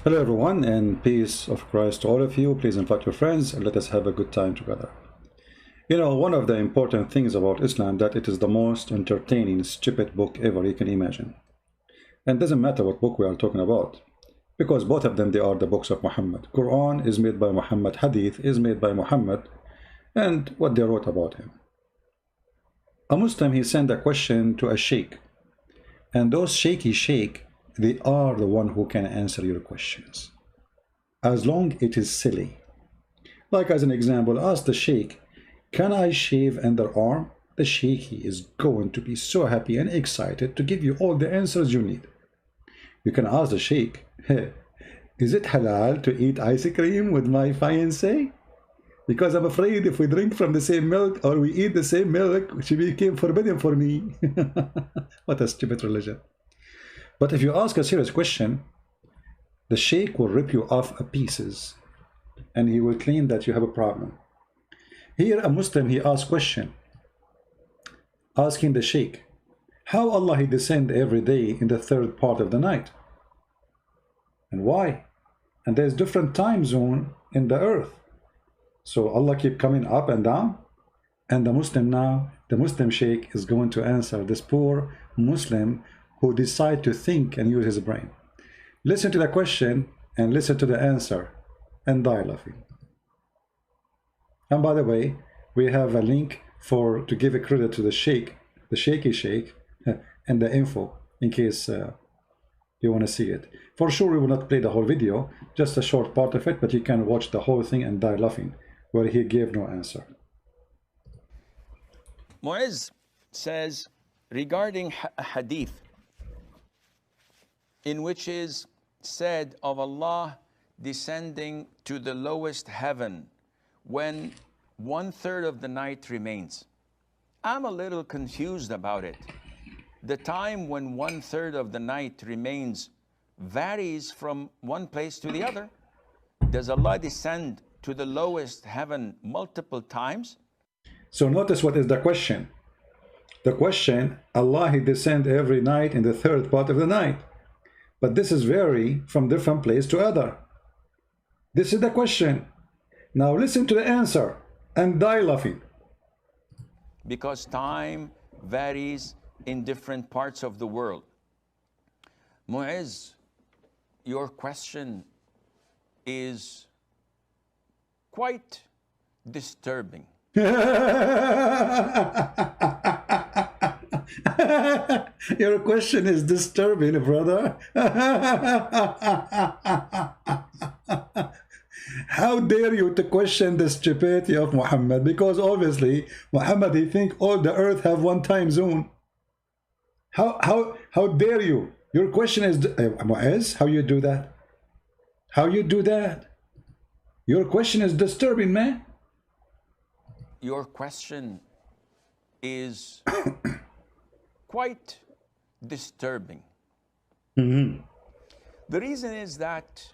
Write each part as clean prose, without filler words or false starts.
Hello everyone, and peace of Christ to all of you. Please invite your friends and let us have a good time together. You know, one of the important things about Islam that it is the most entertaining, stupid book ever you can imagine. And it doesn't matter what book we are talking about, because both of them, they are the books of Muhammad. Quran is made by Muhammad, Hadith is made by Muhammad, and what they wrote about him. A Muslim, he sent a question to a sheikh, and those sheikh, they are the one who can answer your questions, as long it is silly. Like as an example, ask the sheikh, can I shave underarm? The sheikh is going to be so happy and excited to give you all the answers you need. You can ask the sheikh, hey, is it halal to eat ice cream with my fiancée? Because I'm afraid if we drink from the same milk or we eat the same milk, she became forbidden for me. What a stupid religion. But if you ask a serious question, the sheikh will rip you off a pieces and he will claim that you have a problem. Here a Muslim, he asks question, asking the sheikh, how Allah he descend every day in the third part of the night? And why? And there's different time zone in the earth. So Allah keep coming up and down. And the Muslim now, the Muslim sheikh is going to answer this poor Muslim who decide to think and use his brain. Listen to the question and listen to the answer and die laughing. And by the way, we have a link to give a credit to the sheikh, the shaky sheikh, and the info in case you want to see it. For sure, we will not play the whole video, just a short part of it, but you can watch the whole thing and die laughing, where he gave no answer. Mu'izz says regarding a hadith in which is said of Allah descending to the lowest heaven when 1/3 of the night remains. I'm a little confused about it. The time when 1/3 of the night remains varies from one place to the other. Does Allah descend to the lowest heaven multiple times? So notice what is the question. The question, Allah he descend every night in the third part of the night. But this is vary from different place to other. This is the question. Now listen to the answer and die laughing. Because time varies in different parts of the world. Mu'izz, your question is quite disturbing. Your question is disturbing, brother. How dare you to question the stupidity of Muhammad? Because obviously Muhammad he think all the earth have one time zone. How dare you? Your question is Mu'izz, how you do that? How you do that? Your question is disturbing, man. Your question is quite disturbing. Mm-hmm. The reason is that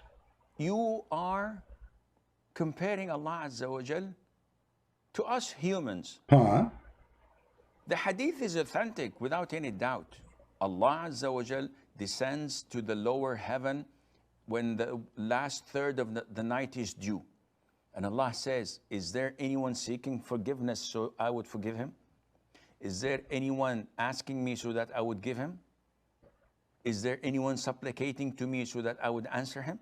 you are comparing Allah Azza wa Jal to us humans. Huh? The hadith is authentic without any doubt. Allah Azza wa Jal descends to the lower heaven when the last third of the night is due. And Allah says, is there anyone seeking forgiveness so I would forgive him? Is there anyone asking me so that I would give him? Is there anyone supplicating to me so that I would answer him?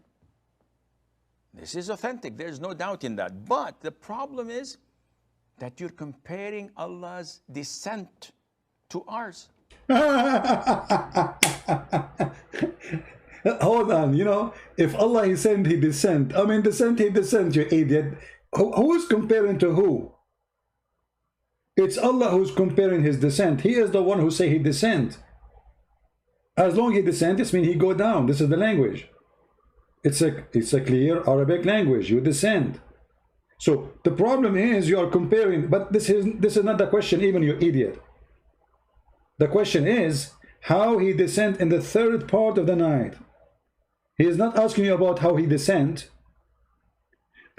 This is authentic. There's no doubt in that. But the problem is that you're comparing Allah's descent to ours. Hold on, you know, if Allah he sent, he descend. I mean, descent, he descend, you idiot. Who's comparing to who? It's Allah who's comparing his descent. He is the one who say he descend. As long as he descend, it means he go down. This is the language. It's a clear Arabic language. You descend. So the problem is you are comparing, but this is not the question, even, you idiot. The question is how he descend in the third part of the night. He is not asking you about how he descend.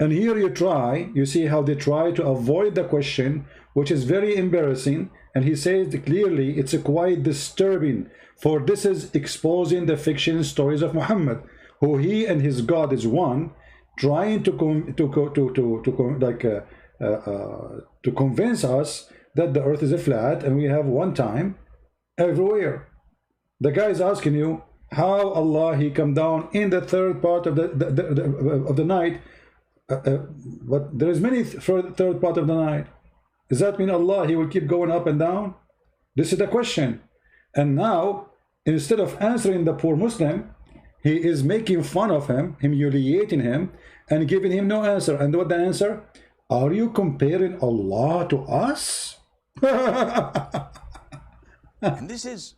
And here you see how they try to avoid the question, which is very embarrassing. And he says clearly it's quite disturbing, for this is exposing the fiction stories of Muhammad, who he and his God is one, trying to convince us that the earth is flat and we have one time everywhere. The guy is asking you how Allah he come down in the third part of the night, but there is many third part of the night. Does that mean Allah he will keep going up and down? This is the question. And now, instead of answering the poor Muslim, he is making fun of him, humiliating him, and giving him no answer. And what the answer? Are you comparing Allah to us? And this is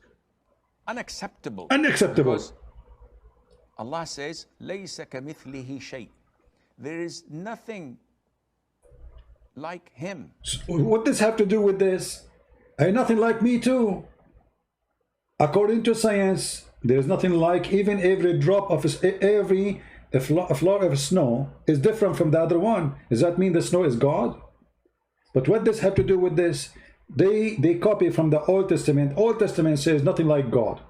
unacceptable. Unacceptable. Because Allah says, لَيْسَ كَمِثْلِهِ شَيْءٍ. There is nothing like him. So what does have to do with this? Ain't nothing like me too. According to science, there is nothing like, even every drop of a floor of snow is different from the other one. Does that mean the snow is God? But what does have to do with this? They copy from the Old Testament. Old Testament says nothing like God.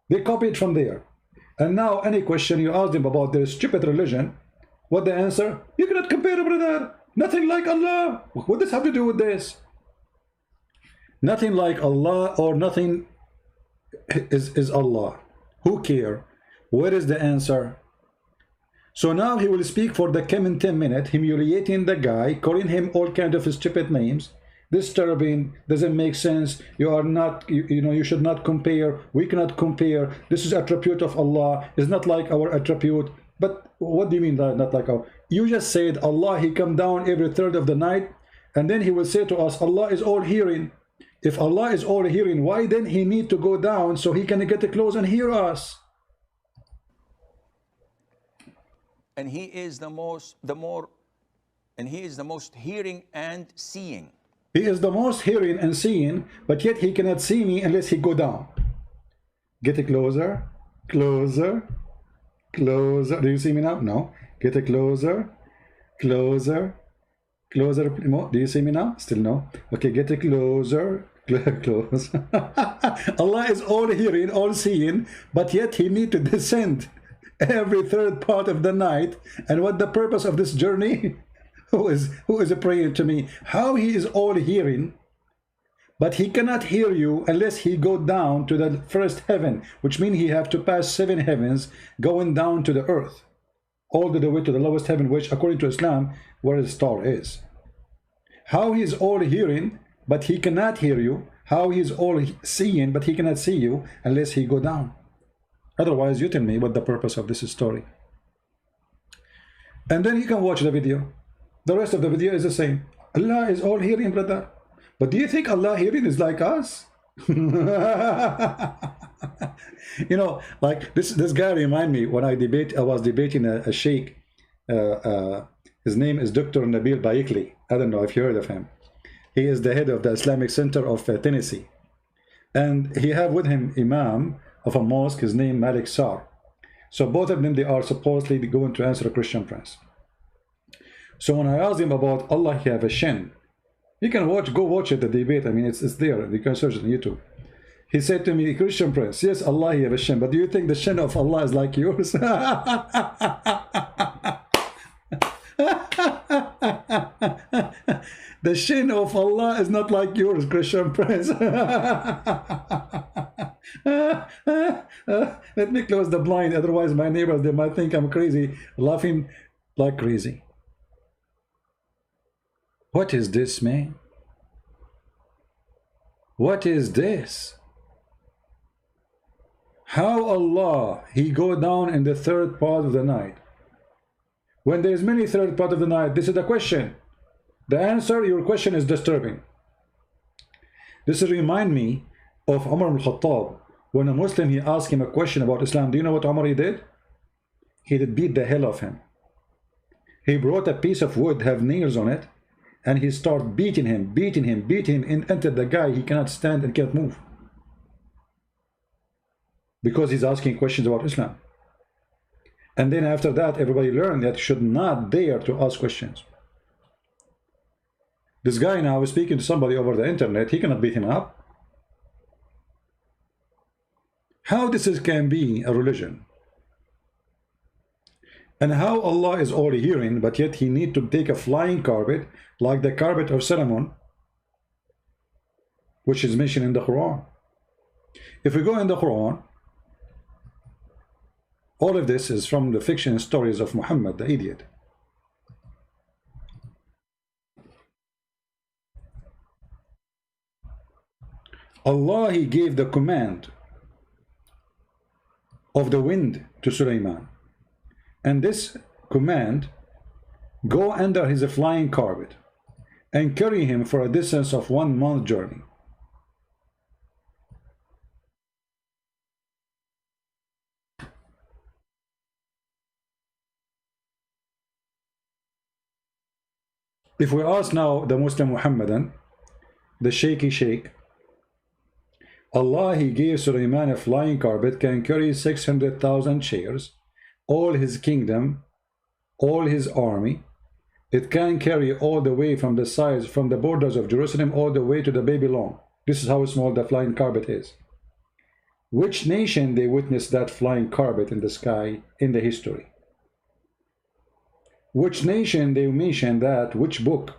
They copy it from there. And now any question you ask them about their stupid religion, what the answer? You cannot compare, brother. Nothing like Allah. What does have to do with this? Nothing like Allah, or nothing is Allah. Who care? Where is the answer? So now he will speak for the coming 10 minutes, humiliating the guy, calling him all kinds of stupid names, disturbing, doesn't make sense, you are not, you should not compare, we cannot compare, this is attribute of Allah, it's not like our attribute. But what do you mean that not like our? You just said Allah he come down every third of the night, and then he will say to us Allah is all hearing. If Allah is all hearing, why then he need to go down so he can get close and hear us? And he is the most hearing and seeing. He is the most hearing and seeing, but yet he cannot see me unless he go down. Get closer, closer, closer. Do you see me now? No. Get closer, closer, closer. Do you see me now? Still no. Okay, get closer, close. Allah is all hearing, all seeing, but yet he need to descend every third part of the night. And what the purpose of this journey? Who is praying to me? How he is all hearing, but he cannot hear you unless he go down to the first heaven, which means he have to pass 7 heavens going down to the earth, all the way to the lowest heaven, which according to Islam where the star is. How he is all hearing but he cannot hear you? How he is all seeing but he cannot see you unless he go down? Otherwise you tell me what the purpose of this story. And then you can watch the video. The rest of the video is the same. Allah is all hearing, brother. But do you think Allah hearing is like us? Like this guy remind me when I was debating a sheikh. His name is Dr. Nabil Baikli. I don't know if you heard of him. He is the head of the Islamic Center of Tennessee. And he have with him Imam of a mosque, his name Malik Sar. So both of them, they are supposedly going to answer a Christian prince. So when I asked him about Allah, he have a shin. You can go watch it, the debate. I mean, it's there. You can search it on YouTube. He said to me, Christian prince, yes, Allah, he have a shin, but do you think the shin of Allah is like yours? The shin of Allah is not like yours, Christian prince. Let me close the blind, otherwise my neighbors, they might think I'm crazy, laughing like crazy. What is this, man? What is this? How Allah, he go down in the third part of the night? When there is many third part of the night, this is the question. The answer, your question is disturbing. This remind me of Umar al-Khattab. When a Muslim, he asked him a question about Islam. Do you know what Umar he did? He did beat the hell of him. He brought a piece of wood, have nails on it, and he started beating him, until the guy, he cannot stand and can't move. Because he's asking questions about Islam. And then after that, everybody learned that you should not dare to ask questions. This guy now is speaking to somebody over the internet, he cannot beat him up. How this can be a religion? And how Allah is all hearing, but yet he need to take a flying carpet, like the carpet of Solomon, which is mentioned in the Quran. If we go in the Quran, all of this is from the fiction stories of Muhammad, the idiot. Allah, he gave the command of the wind to Sulaiman. And this command, go under his flying carpet and carry him for a distance of 1 month journey. If we ask now the Muslim Muhammadan, the shaky sheikh, Allah, he gave Sulaiman a flying carpet, can carry 600,000 chairs, all his kingdom, all his army. It can carry all the way from the sides, from the borders of Jerusalem, all the way to the Babylon. This is how small the flying carpet is. Which nation they witnessed that flying carpet in the sky in the history? Which nation they mention that? Which book?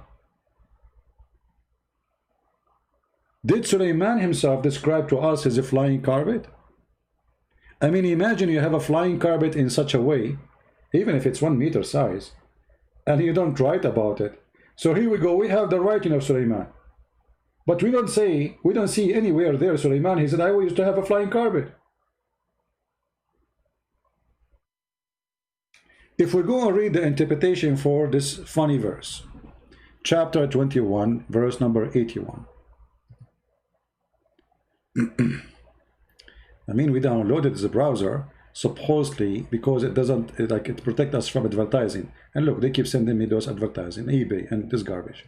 Did Sulaiman himself describe to us his flying carpet? I mean, imagine you have a flying carpet in such a way, even if it's 1 meter size, and you don't write about it. So here we go, we have the writing of Sulaiman. But we don't see anywhere there Sulaiman, he said, I used to have a flying carpet. If we go and read the interpretation for this funny verse, chapter 21, verse number 81. I mean, we downloaded the browser supposedly because it doesn't, it protects us from advertising. And look, they keep sending me those advertising, eBay and this garbage.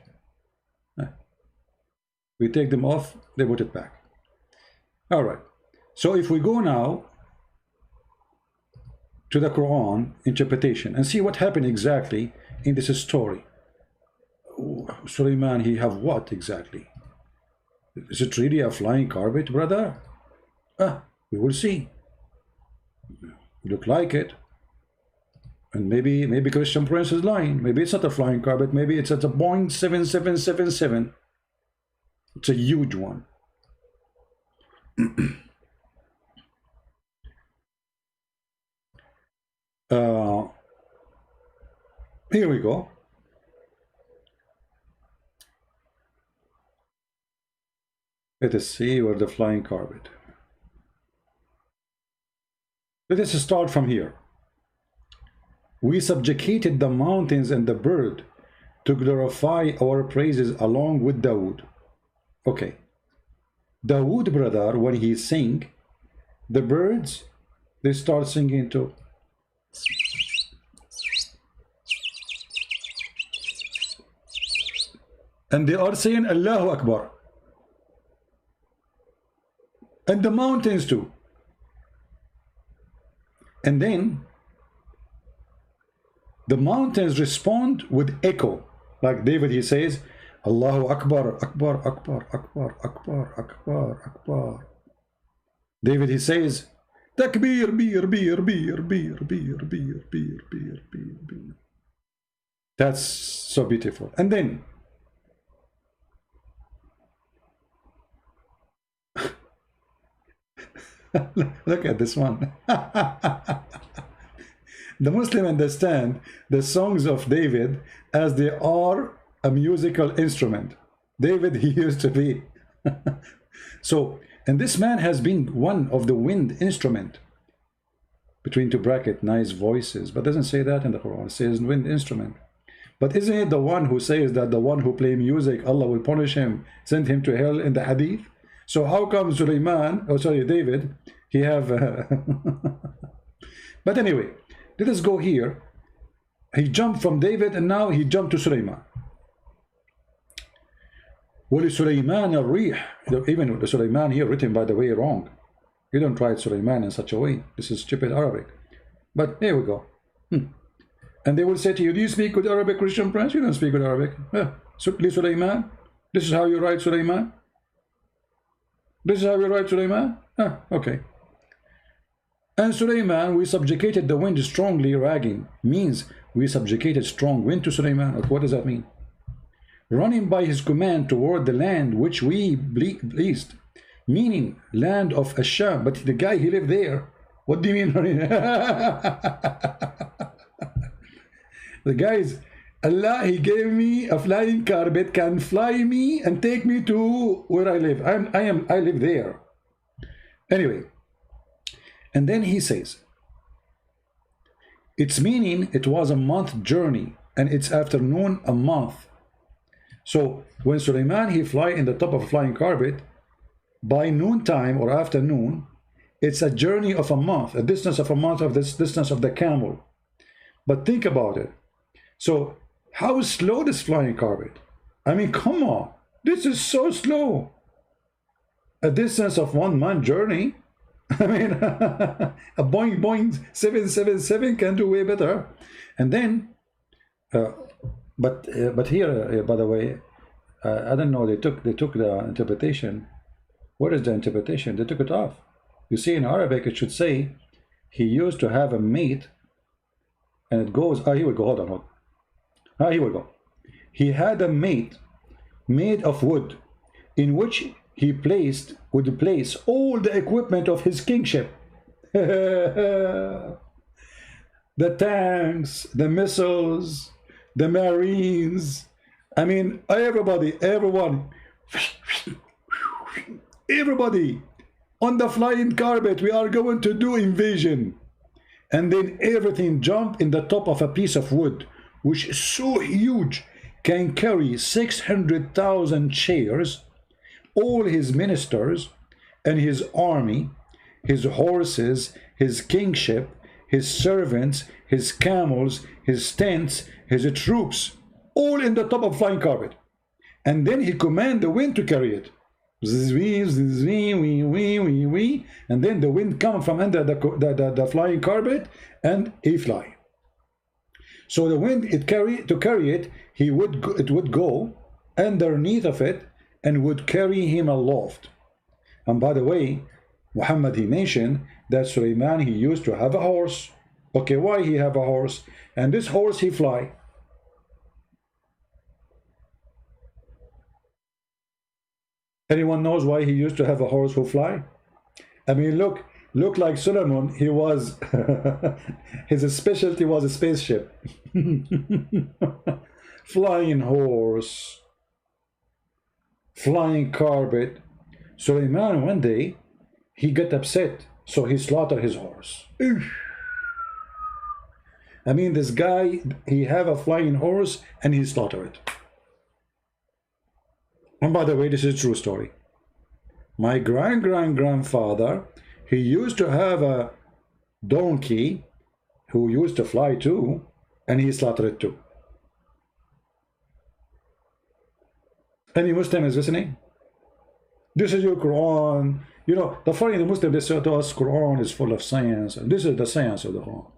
We take them off, they put it back. All right. So if we go now to the Quran interpretation and see what happened exactly in this story. Sulaiman, he have what exactly? Is it really a flying carpet, brother? We will see. Look like it. And maybe Christian Prince is lying. Maybe it's not a flying carpet. Maybe it's at a Boeing 7777. It's a huge one. Here we go. Let us see where the flying carpet. Let us start from here. We subjugated the mountains and the bird to glorify our praises along with Dawood. Okay. Dawood, brother, when he sing, the birds, they start singing too. And they are saying Allahu Akbar. And the mountains too. And then the mountains respond with echo. Like David, he says, Allahu Akbar, Akbar, Akbar, Akbar, Akbar, Akbar, Akbar. David, he says, Takbir, beer, beer, beer, beer, beer, beer, beer, beer, beer, beer. That's so beautiful. And then look at this one. The Muslim understand the songs of David as they are a musical instrument. David, he used to be. So, and this man has been one of the wind instrument. Between two bracket, nice voices. But doesn't say that in the Quran. It says wind instrument. But isn't it the one who says that the one who play music, Allah will punish him, send him to hell in the hadith? So how come Sulaiman, oh sorry, David, he have... But anyway, let us go here. He jumped from David and now he jumped to Sulaiman. وَلِسُلَيْمَانَ الرِّيحِ. Even the Sulaiman here written, by the way, wrong. You don't write Sulaiman in such a way. This is stupid Arabic. But here we go. And they will say to you, do you speak good Arabic, Christian Prince? You don't speak good Arabic. Sulaiman. This is how you write Sulaiman? This is how you write Sulaiman? Okay. And Sulaiman, we subjugated the wind strongly ragging, means we subjugated strong wind to Sulaiman. What does that mean? Running by his command toward the land which we pleased, meaning land of Asham. But the guy, he lived there. What do you mean running? The guys, Allah, he gave me a flying carpet, can fly me and take me to where I live. I live there. Anyway, and then he says, its meaning, it was a month journey, and its afternoon a month. So when Sulaiman, he fly in the top of a flying carpet, by noontime or afternoon, it's a journey of a month, a distance of a month of this distance of the camel. But think about it. So how slow this flying carpet? I mean, come on, this is so slow. A distance of 1 month journey. I mean, a Boeing 777 can do way better. And then, but here, by the way, I don't know. They took the interpretation. What is the interpretation? They took it off. You see, in Arabic, it should say he used to have a mate, and it goes. Here we go. Hold on. Here we go. He had a mate made of wood, in which he would place all the equipment of his kingship. The tanks, the missiles, the marines. I mean, everybody on the flying carpet, we are going to do invasion. And then everything jump in the top of a piece of wood, which is so huge, can carry 600,000 chairs, all his ministers and his army, his horses, his kingship, his servants, his camels, his tents, his troops, all in the top of flying carpet. And then he command the wind to carry it. And then the wind comes from under the flying carpet, and he fly. So the wind, it would go underneath of it and would carry him aloft. And by the way, Muhammad, he mentioned that Sulaiman, he used to have a horse. Okay, why he have a horse? And this horse, he fly. Anyone knows why he used to have a horse who fly? I mean, look like Solomon, he was, his specialty was a spaceship. Flying horse, flying carpet. Sulaiman, one day, he got upset, so he slaughtered his horse. I mean, this guy, he have a flying horse, and he slaughtered it. And by the way, this is a true story. My grandfather, he used to have a donkey who used to fly too, and he slaughtered it too. Any Muslim is listening? This is your Quran. You know, the funny, the Muslim, they say to us, Quran is full of science, and this is the science of the Quran.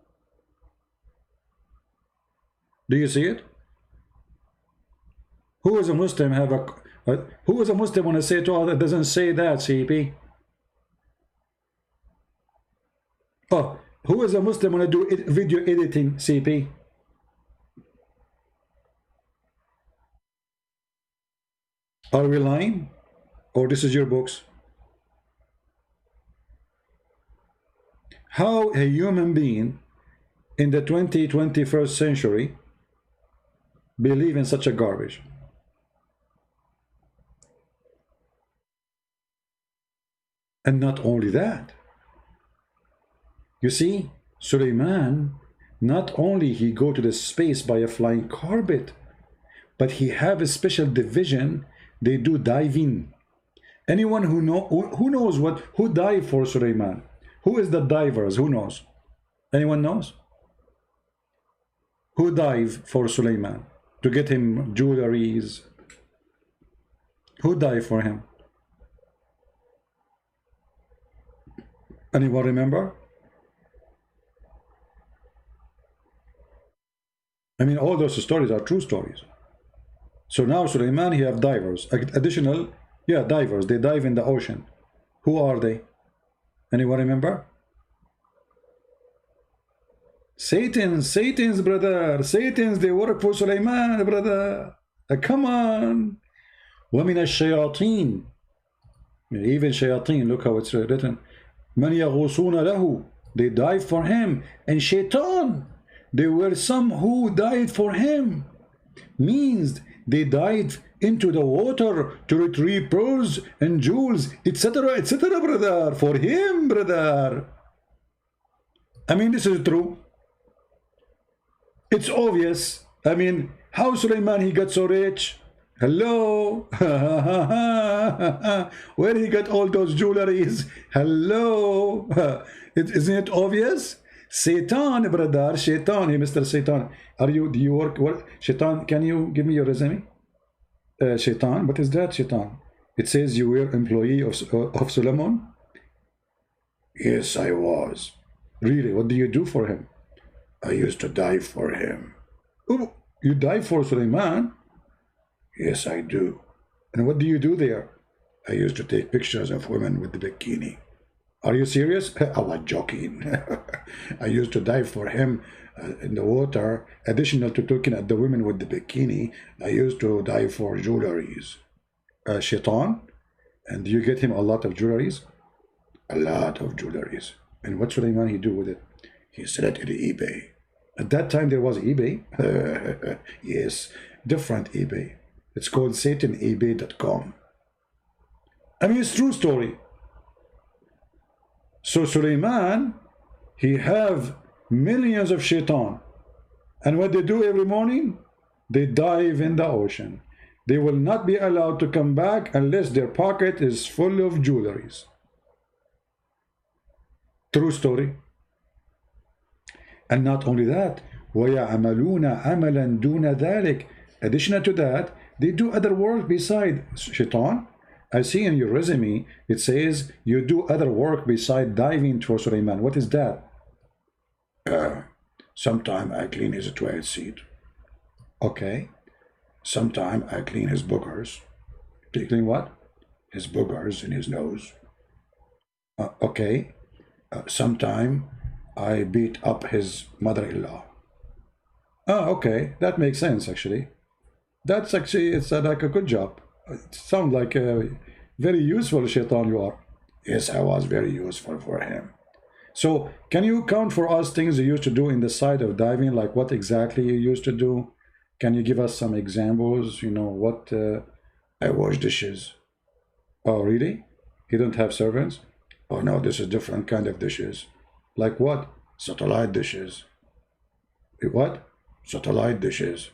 Do you see it? Who is a Muslim who is a Muslim want to say to all that doesn't say that, CP? Oh, who is a Muslim want to do video editing, CP? Are we lying? Or this is your books? How a human being in the 21st century believe in such a garbage? And not only that, you see, Sulaiman, not only he go to the space by a flying carpet, but he have a special division. They do diving. Anyone who knows who dive for Sulaiman? Who is the divers? Who knows? Anyone knows? Who dive for Sulaiman to get him jewelries? Who dive for him? Anyone remember? I mean, all those stories are true stories. So now Sulaiman, he have divers, additional, divers. They dive in the ocean. Who are they? Anyone remember? Satan's brother. Satan's, they work for Sulaiman, brother. Come on. وَمِنَ الشَّيَاطِينَ. Even shayateen, look how it's written. مَنْ يَغُوصُونَ لَهُ. They died for him. And shaitan, there were some who died for him. Means they died into the water to retrieve pearls and jewels, etc., etc., brother. For him, brother. I mean, this is true. It's obvious. I mean, how Sulaiman he got so rich? Hello. Where he got all those jewelries? Hello. Isn't it obvious? Satan, brother. Shaitan. Hey, Mr. Satan. Do you work? Shaitan, can you give me your resume? Shaitan, what is that, Shaitan? It says you were employee of Solomon? Yes, I was. Really? What do you do for him? I used to die for him. Oh, you die for Sulaiman? Yes, I do. And what do you do there? I used to take pictures of women with the bikini. Are you serious? I was joking. I used to dive for him in the water. Additional to looking at the women with the bikini, I used to dive for jewelries. Shaitan? And do you get him a lot of jewelries? A lot of jewelries. And what Sulaiman he do with it? He sell it in eBay. At that time there was eBay? Yes, different eBay. It's called SatanEBay.com. I mean, it's true story. So Sulaiman, he have millions of shaitan. And what they do every morning? They dive in the ocean. They will not be allowed to come back unless their pocket is full of jewelries. True story. And not only that, وَيَعْمَلُونَ عَمَلًا دُونَ ذَلِكَ. Additional to that, they do other work beside shaitan. I see in your resume, it says you do other work beside diving for Sulaiman. What is that? Sometime I clean his toilet seat. Okay. Sometime I clean his boogers. Do you clean what? His boogers in his nose. Okay. Sometime I beat up his mother-in-law. Okay. That makes sense, actually. That's actually, it's like a good job. It sounds like a very useful shaitan you are. Yes, I was very useful for him. So, can you count for us things you used to do in the side of diving? Like what exactly you used to do? Can you give us some examples? You know, what? I wash dishes. Oh, really? You don't have servants? Oh, no, this is different kind of dishes. Like what? Satellite dishes. What? Satellite dishes.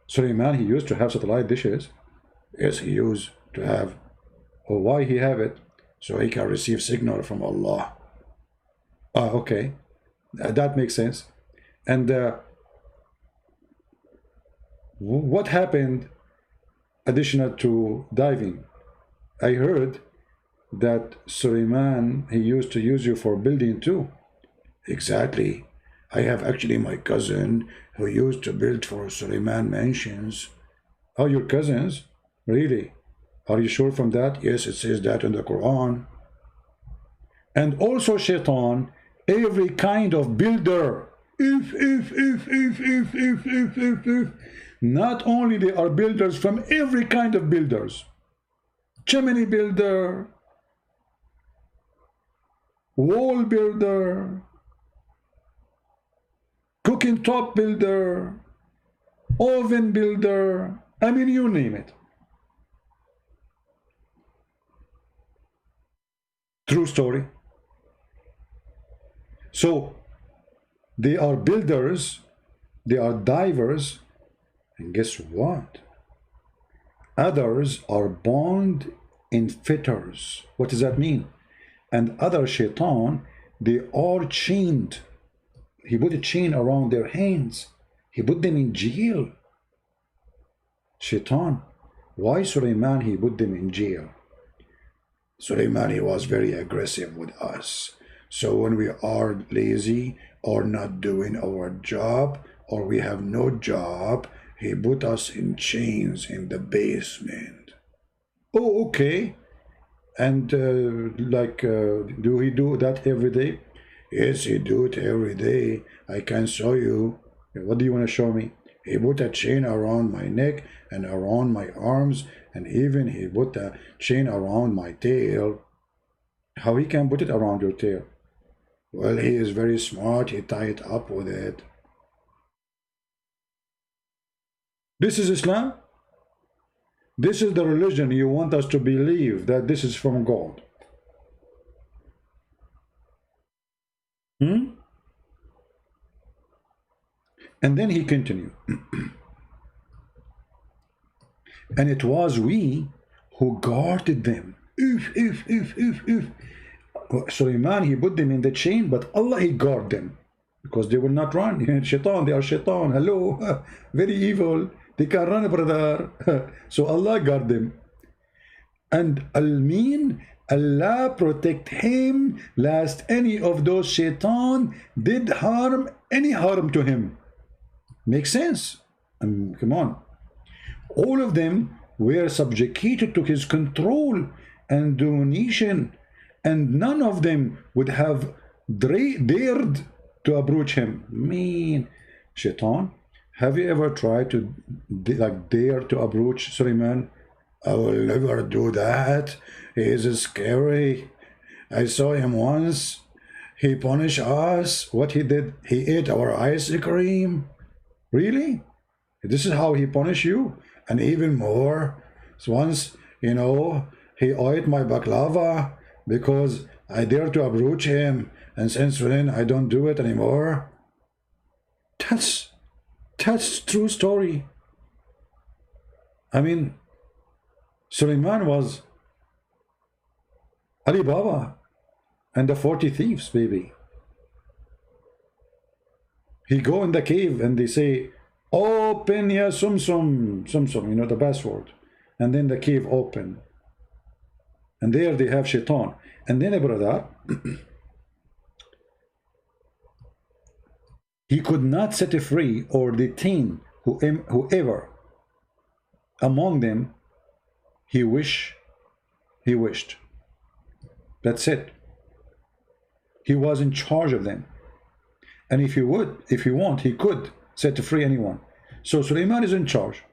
Sulaiman, he used to have satellite dishes. Yes, he used to have. Oh, why he have it? So he can receive signal from Allah. Okay. That makes sense. And what happened additional to diving? I heard that Sulaiman, he used to use you for building too. Exactly. I have actually my cousin who used to build for Sulaiman mansions. Oh, your cousins? Really? Are you sure from that? Yes, it says that in the Quran. And also shaitan, every kind of builder. If. Not only they are builders from every kind of builders. Chimney builder. Wall builder. Cooking top builder. Oven builder. I mean, you name it. True story. So, they are builders, they are divers, and guess what? Others are bound in fetters. What does that mean? And other shaitan, they are chained. He put a chain around their hands. He put them in jail. Shaitan. Why Sulaiman he put them in jail? Sulaiman, he was very aggressive with us. So when we are lazy or not doing our job or we have no job, he put us in chains in the basement. Oh, okay. And do he do that every day? Yes, he do it every day. I can show you. What do you want to show me? He put a chain around my neck and around my arms, and even he put a chain around my tail. How he can put it around your tail? Well, he is very smart. He tied it up with it. This is Islam? This is the religion you want us to believe that this is from God. And then he continued. And it was we who guarded them. Sulaiman, he put them in the chain, but Allah, he guarded them. Because they will not run. Shaitan, they are shaitan. Hello. Very evil. They can run, brother. So Allah guard them. And Allah protect him lest any of those shaitan did any harm to him. Makes sense? Come on. All of them were subjugated to his control and domination, and none of them would have dared to approach him. Mean shaitan, have you ever tried to dare to approach Sulaiman? I will never do that. He is scary. I saw him once. He punished us. What he did? He ate our ice cream. Really? This is how he punished you? And even more. So once, you know, he ate my baklava because I dared to approach him, and since then I don't do it anymore. That's true story. I mean, Sulaiman was Ali Baba and the 40 thieves, baby. He go in the cave and they say, open ya sum, you know, the password. And then the cave open. And there they have shaitan. And then, brother, he could not set free or detain whoever among them he wished. That's it. He was in charge of them. And if he want, he could set free anyone. So Sulaiman is in charge.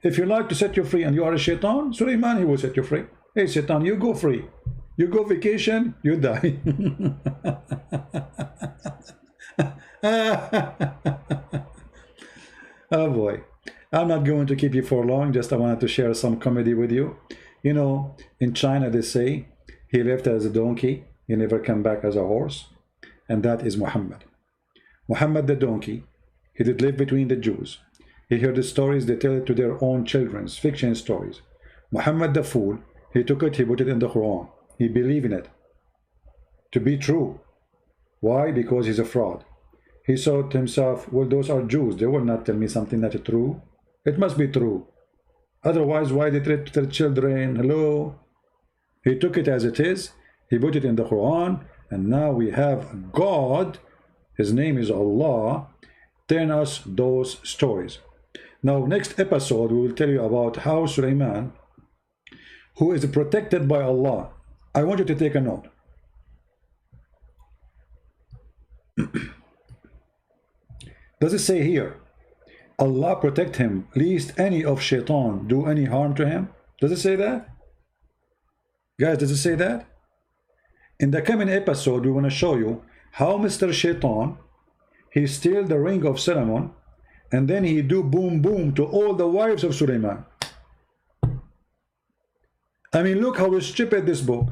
If you like to set you free and you are a shaitan, Sulaiman, he will set you free. Hey, shaitan, you go free. You go vacation, you die. Oh boy. I'm not going to keep you for long. Just I wanted to share some comedy with you. You know, in China they say he left as a donkey, he never come back as a horse, and that is Muhammad. Muhammad the donkey, he did live between the Jews. He heard the stories, they tell it to their own children, fiction stories. Muhammad the fool, he took it, he put it in the Quran. He believed in it to be true. Why? Because he's a fraud. He thought to himself, well, those are Jews. They will not tell me something that is true. It must be true. Otherwise, why they treat their children? Hello? He took it as it is. He put it in the Quran. And now we have God. His name is Allah. Telling us those stories. Now, next episode, we will tell you about how Sulaiman, who is protected by Allah. I want you to take a note. Does it say here, Allah protect him, lest any of shaitan do any harm to him? Does it say that? Guys, does it say that? In the coming episode, we want to show you how Mr. Shaitan, he steal the ring of Solomon, and then he do boom boom to all the wives of Sulaiman. I mean, look how stupid this book.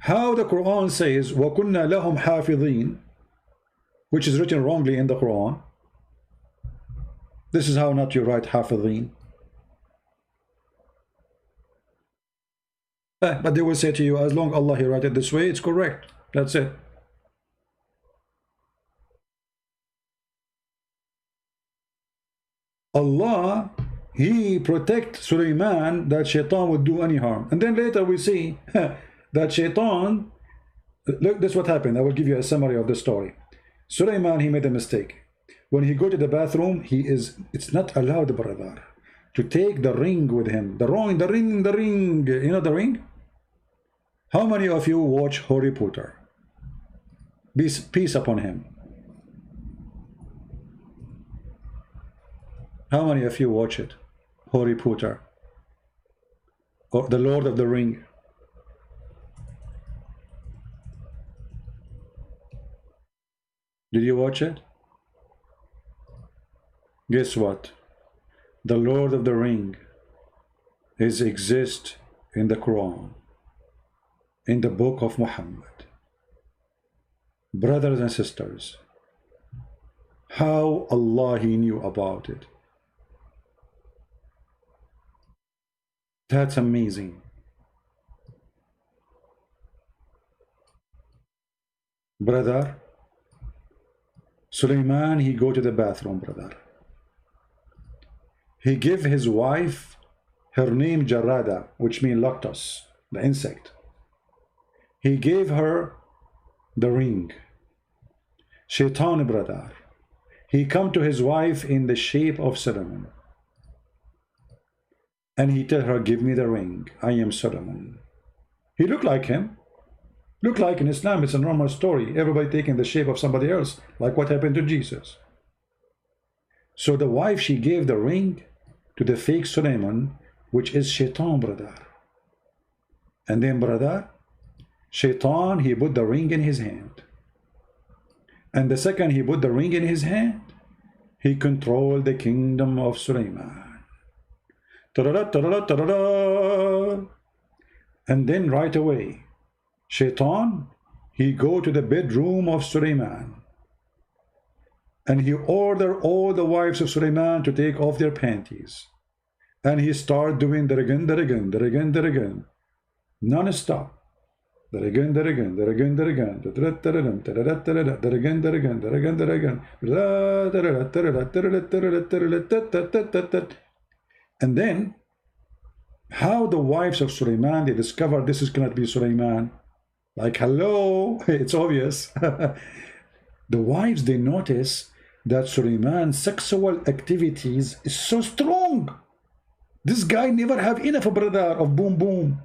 How the Quran says, وَكُنَّا لَهُمْ حَافِظِينَ, which is written wrongly in the Quran. This is how not you write حافظين. But they will say to you, as long as Allah he write it this way, it's correct. That's it. Allah, he protect Sulaiman that shaitan would do any harm. And then later we see that shaitan, look, this is what happened. I will give you a summary of the story. Sulaiman, he made a mistake. When he go to the bathroom, it's not allowed, brother, to take the ring with him. The ring. You know the ring? How many of you watch Harry Potter? Peace upon him. How many of you watch it? Harry Potter or the Lord of the Ring? Did you watch it? Guess what? The Lord of the Ring exists in the Quran, in the book of Muhammad. Brothers and sisters, how Allah He knew about it. That's amazing. Brother, Sulaiman, he go to the bathroom, brother. He gave his wife her name Jarada, which means lotus, the insect. He gave her the ring. Shaitan, brother, he come to his wife in the shape of Solomon. And he tell her, give me the ring. I am Solomon. He looked like him. Look like in Islam, it's a normal story. Everybody taking the shape of somebody else, like what happened to Jesus. So the wife, she gave the ring to the fake Solomon, which is Shaitan, brother. And then, brother, Shaitan, he put the ring in his hand. And the second he put the ring in his hand, he controlled the kingdom of Sulaiman. And then right away, Shaitan, he go to the bedroom of Sulaiman. And he ordered all the wives of Sulaiman to take off their panties. And he start doing that again, non-stop. That again. And then, how the wives of Sulaiman, they discover this is cannot be Sulaiman. Like, hello, it's obvious. The wives, they notice that Sulaiman's sexual activities is so strong. This guy never have enough, brother, of boom boom.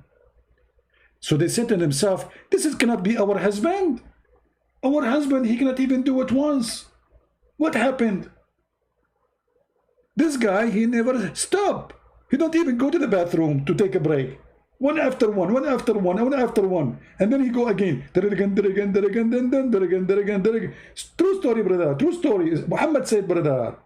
So they said to themselves, this is cannot be our husband. Our husband, he cannot even do it once. What happened? This guy, he never stop. He don't even go to the bathroom to take a break. One after one, one after one, one after one. And then he go again. True story, brother. True story. Muhammad said, brother.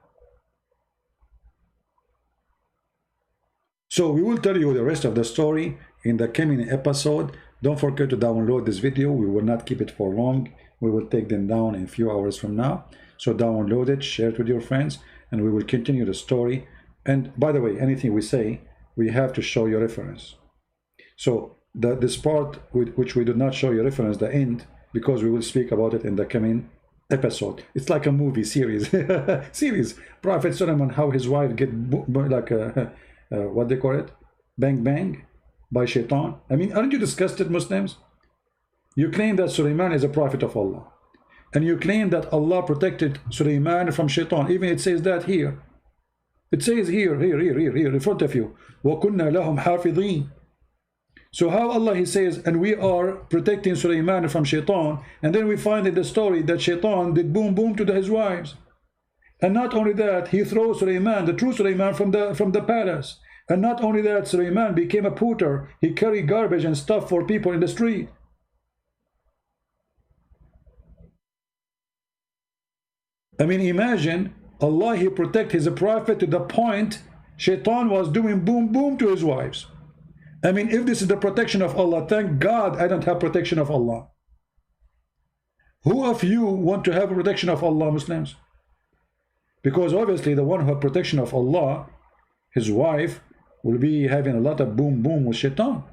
So we will tell you the rest of the story in the coming episode. Don't forget to download this video. We will not keep it for long. We will take them down in a few hours from now. So download it, share it with your friends, and we will continue the story. And by the way, anything we say, we have to show you reference. So this part which we do not show you reference, the end, because we will speak about it in the coming episode. It's like a movie series. Series. Prophet Solomon, how his wife get like what they call it? Bang bang by Shaitan. I mean, aren't you disgusted, Muslims? You claim that Sulaiman is a prophet of Allah. And you claim that Allah protected Sulaiman from Shaitan. Even it says that here. It says here, in front of you. وَكُنَّا لَهُمْ حَافِظِينَ. So how Allah, he says, and we are protecting Sulaiman from Shaitan, and then we find in the story that Shaitan did boom boom to his wives. And not only that, he throws Sulaiman, the true Sulaiman, from the palace. And not only that, Sulaiman became a pooter. He carried garbage and stuff for people in the street. I mean, imagine Allah, he protect his prophet to the point Shaitan was doing boom boom to his wives. I mean, if this is the protection of Allah, thank God I don't have protection of Allah. Who of you want to have a protection of Allah, Muslims? Because obviously the one who has protection of Allah, his wife, will be having a lot of boom boom with Shaitan.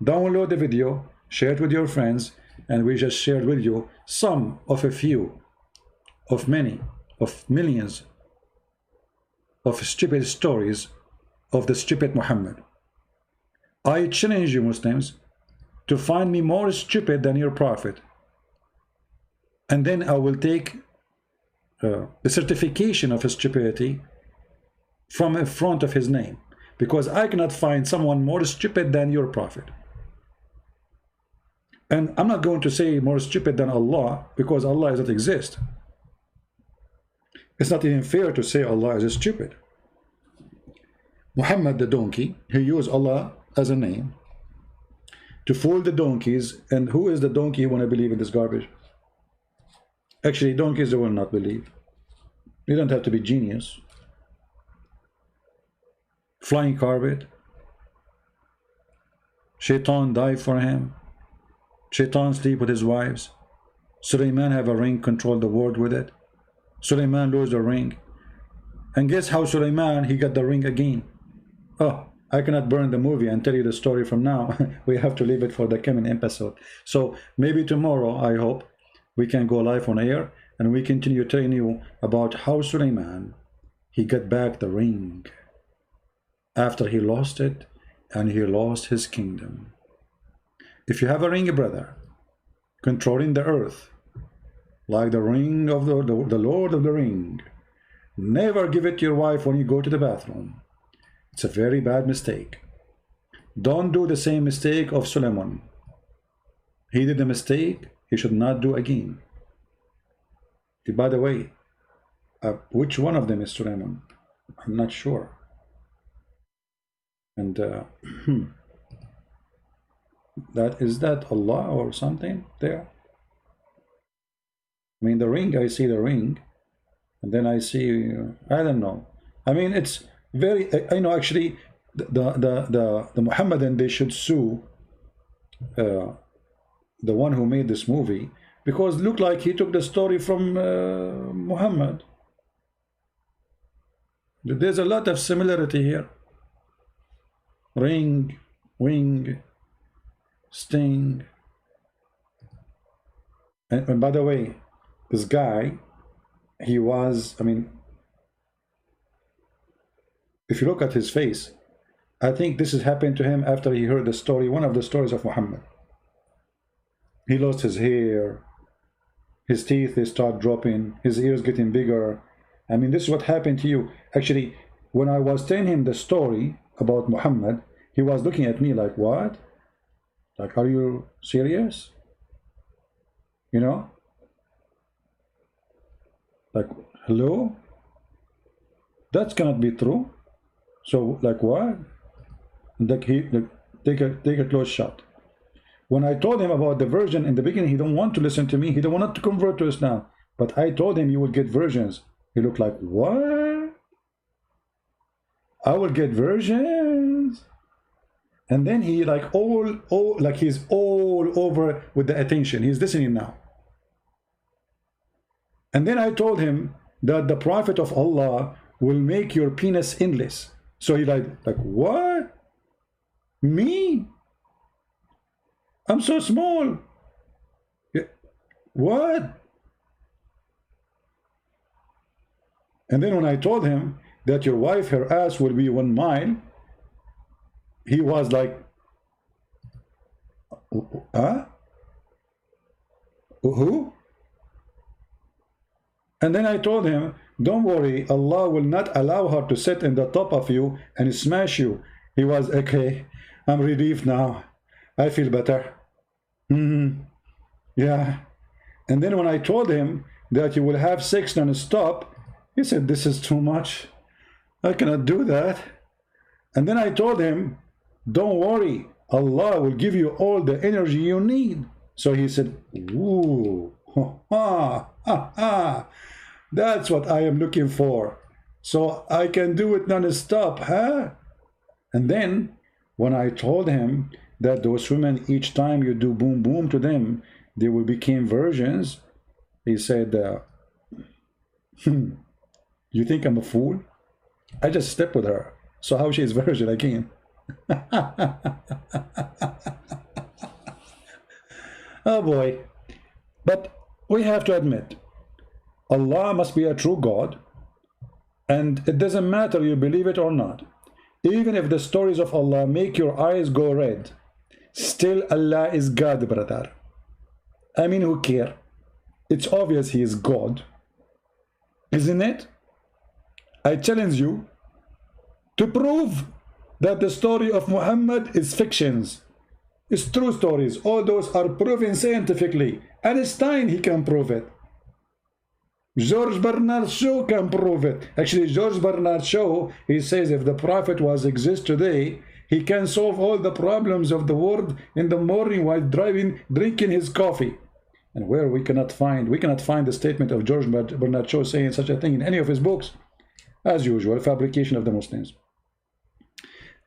Download the video, share it with your friends, and we just shared with you some of a few of many, of millions of stupid stories of the stupid Muhammad. I challenge you, Muslims, to find me more stupid than your prophet, and then I will take the certification of his stupidity from in front of his name, because I cannot find someone more stupid than your prophet. And I'm not going to say more stupid than Allah, because Allah doesn't exist. It's not even fair to say Allah is stupid. Muhammad the donkey, he used Allah as a name to fool the donkeys. And who is the donkey who want to believe in this garbage? Actually, donkeys will not believe. You don't have to be genius. Flying carpet. Shaitan died for him. Shaitan sleep with his wives. Suleiman have a ring, control the world with it. Suleiman lose the ring. And guess how Suleiman, he got the ring again. Oh, I cannot burn the movie and tell you the story from now. We have to leave it for the coming episode. So maybe tomorrow, I hope, we can go live on air and we continue telling you about how Suleiman, he got back the ring after he lost it, and he lost his kingdom. If you have a ring, brother, controlling the earth, like the ring of the Lord of the Ring, never give it to your wife when you go to the bathroom. It's a very bad mistake. Don't do the same mistake of Suleiman. He did a mistake he should not do again. By the way, which one of them is Suleiman? I'm not sure. And is that Allah or something there? I mean, the ring, I see the ring, and then I see, I don't know. I mean, it's very, I know actually the Muhammadan, they should sue the one who made this movie, because it looked like he took the story from Muhammad. There's a lot of similarity here. Ring, wing, sting. And by the way, this guy, he was, I mean, if you look at his face, I think this has happened to him after he heard the story, one of the stories of Muhammad. He lost his hair, his teeth, they start dropping, his ears getting bigger. I mean, this is what happened to you. Actually, when I was telling him the story about Muhammad, he was looking at me like, what? Like, are you serious? You know? Like, hello? That cannot be true. So, like, what? Like, take a close shot. When I told him about the virgin in the beginning, he don't want to listen to me. He don't want to convert to Islam. But I told him you will get virgins. He looked like, what? I will get virgins? And then he like like he's all over with the attention. He's listening now. And then I told him that the Prophet of Allah will make your penis endless. So he like what? Me? I'm so small. What? And then when I told him that your wife, her ass will be 1 mile, he was like, huh? Who? And then I told him, don't worry, Allah will not allow her to sit in the top of you and smash you. He was, okay, I'm relieved now. I feel better. Yeah. And then when I told him that you will have sex non-stop, he said, this is too much. I cannot do that. And then I told him, don't worry, Allah will give you all the energy you need. So he said, ooh, ha, ha, ha. That's what I am looking for. So I can do it non-stop, huh? And then when I told him that those women, each time you do boom boom to them, they will become virgins, he said, you think I'm a fool? I just slept with her. So how she is virgin again? Oh boy. But we have to admit, Allah must be a true God, and it doesn't matter you believe it or not. Even if the stories of Allah make your eyes go red, still Allah is God, brother. I mean, who care? It's obvious he is God, isn't it? I challenge you to prove that the story of Muhammad is fictions. It's true stories. All those are proven scientifically. Einstein, he can prove it. George Bernard Shaw can prove it. Actually, George Bernard Shaw, he says if the prophet was exist today, he can solve all the problems of the world in the morning while driving, drinking his coffee. And where we cannot find the statement of George Bernard Shaw saying such a thing in any of his books. As usual, fabrication of the Muslims.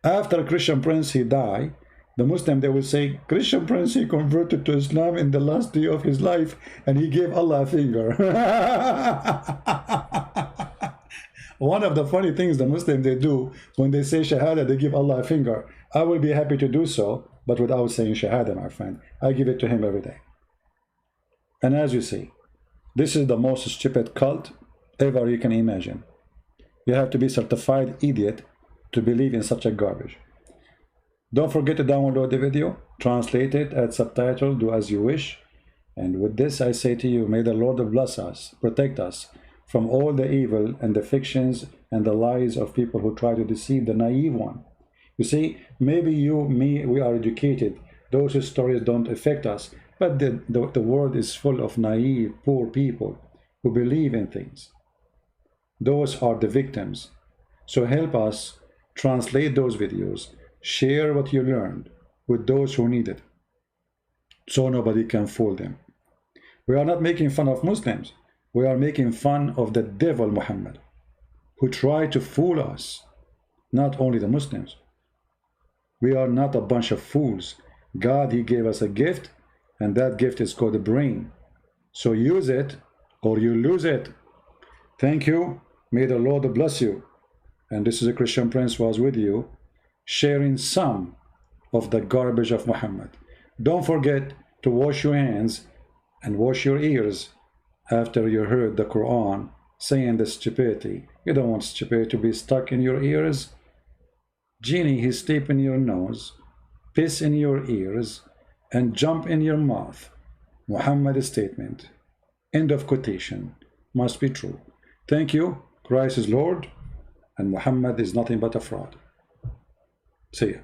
After Christian Prince, he died. The Muslim, they will say, Christian Prince, he converted to Islam in the last day of his life and he gave Allah a finger. One of the funny things the Muslims, they do when they say Shahada, they give Allah a finger. I will be happy to do so, but without saying Shahada, my friend. I give it to him every day. And as you see, this is the most stupid cult ever you can imagine. You have to be a certified idiot to believe in such a garbage. Don't forget to download the video, translate it, add subtitle, do as you wish. And with this, I say to you, may the Lord bless us, protect us from all the evil and the fictions and the lies of people who try to deceive the naive one. You see, maybe you, me, we are educated. Those stories don't affect us. But the world is full of naive, poor people who believe in things. Those are the victims. So help us translate those videos. Share what you learned with those who need it, so nobody can fool them. We are not making fun of Muslims. We are making fun of the devil Muhammad, who tried to fool us, not only the Muslims. We are not a bunch of fools. God, he gave us a gift, and that gift is called the brain. So use it, or you lose it. Thank you. May the Lord bless you. And this is a Christian Prince who was with you, sharing some of the garbage of Muhammad. Don't forget to wash your hands and wash your ears after you heard the Quran saying the stupidity. You don't want stupidity to be stuck in your ears. Genie, he sleep in your nose, piss in your ears, and jump in your mouth. Muhammad's statement, end of quotation, must be true. Thank you. Christ is Lord, and Muhammad is nothing but a fraud. See ya.